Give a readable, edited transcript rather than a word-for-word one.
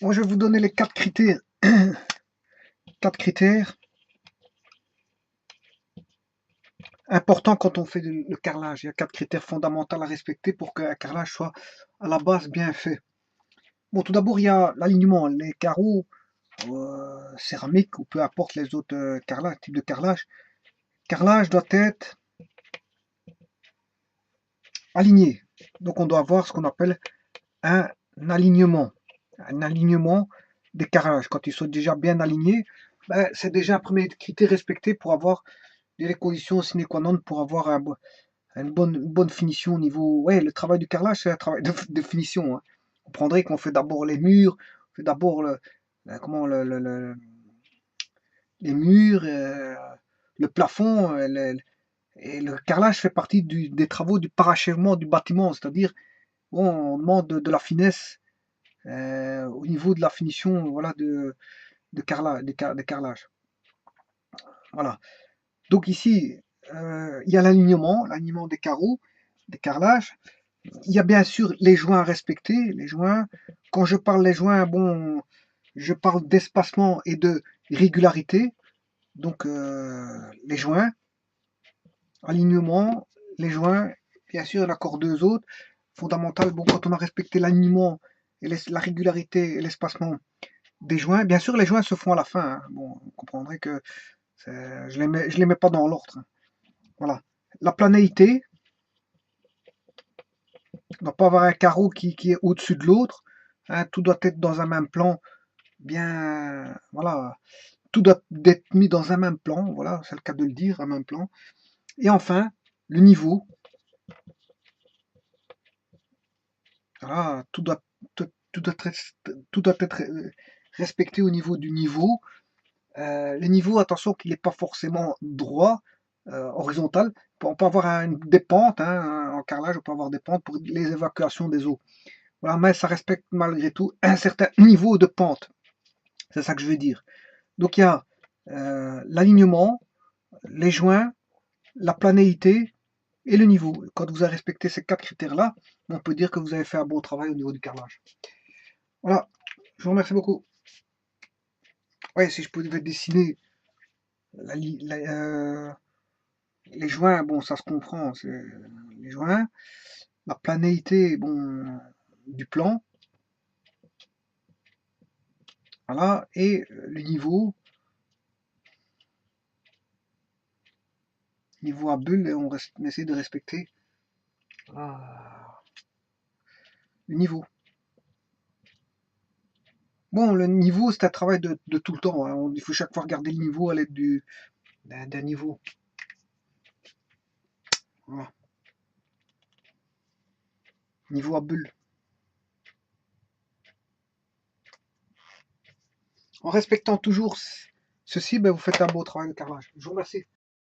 Moi, je vais vous donner les 4 critères. 4 critères importants quand on fait le carrelage. Il y a 4 critères fondamentaux à respecter pour qu'un carrelage soit à la base bien fait. Bon, tout d'abord, il y a l'alignement. Les carreaux céramiques ou peu importe les autres types de carrelage. Carrelage doit être aligné. Donc, on doit avoir ce qu'on appelle un alignement. Un alignement des carrelages. Quand ils sont déjà bien alignés, ben, c'est déjà un premier critère respecté pour avoir les conditions sine qua non pour avoir une bonne finition au niveau. Ouais, le travail du carrelage, c'est un travail de finition. Hein. Vous prendrez qu'on fait d'abord les murs, on fait d'abord comment, les murs, le plafond, et le carrelage fait partie des travaux du parachèvement du bâtiment, c'est-à-dire bon, on demande de la finesse au niveau de la finition voilà, de carrelage, des carrelages. Voilà. Donc ici, il y a l'alignement des carreaux, des carrelages. Il y a bien sûr les joints à respecter. Les joints, quand je parle des joints, bon, je parle d'espacement et de régularité. Donc les joints, alignement, les joints, bien sûr, il y en a encore deux autres. Fondamental, bon, quand on a respecté l'alignement et la régularité et l'espacement des joints, bien sûr, les joints se font à la fin. Hein. Bon, vous comprendrez que je les mets pas dans l'ordre. Hein. Voilà. La planéité, on ne doit pas avoir un carreau qui est au-dessus de l'autre. Hein. Tout doit être dans un même plan. Bien, voilà. Tout doit être mis dans un même plan. Voilà, c'est le cas de le dire, un même plan. Et enfin, le niveau. Voilà, tout doit être respecté au niveau du niveau. Les niveaux, attention qu'il n'est pas forcément droit, horizontal. On peut avoir des pentes, hein, en carrelage, on peut avoir des pentes pour les évacuations des eaux. Voilà, mais ça respecte malgré tout un certain niveau de pente. C'est ça que je veux dire. Donc il y a l'alignement, les joints, la planéité et le niveau. Quand vous avez respecté ces 4 critères-là, on peut dire que vous avez fait un bon travail au niveau du carrelage. Voilà, je vous remercie beaucoup. Ouais, si je pouvais dessiner la, la, les joints, bon, ça se comprend, c'est les joints. La planéité, bon, du plan, voilà, et le niveau à bulle, on essaie de respecter le niveau. Bon, le niveau, c'est un travail de tout le temps. Hein. Il faut chaque fois regarder le niveau à l'aide d'un niveau. Voilà. Niveau à bulle. En respectant toujours ceci, ben, vous faites un beau travail de carrelage. Je vous remercie.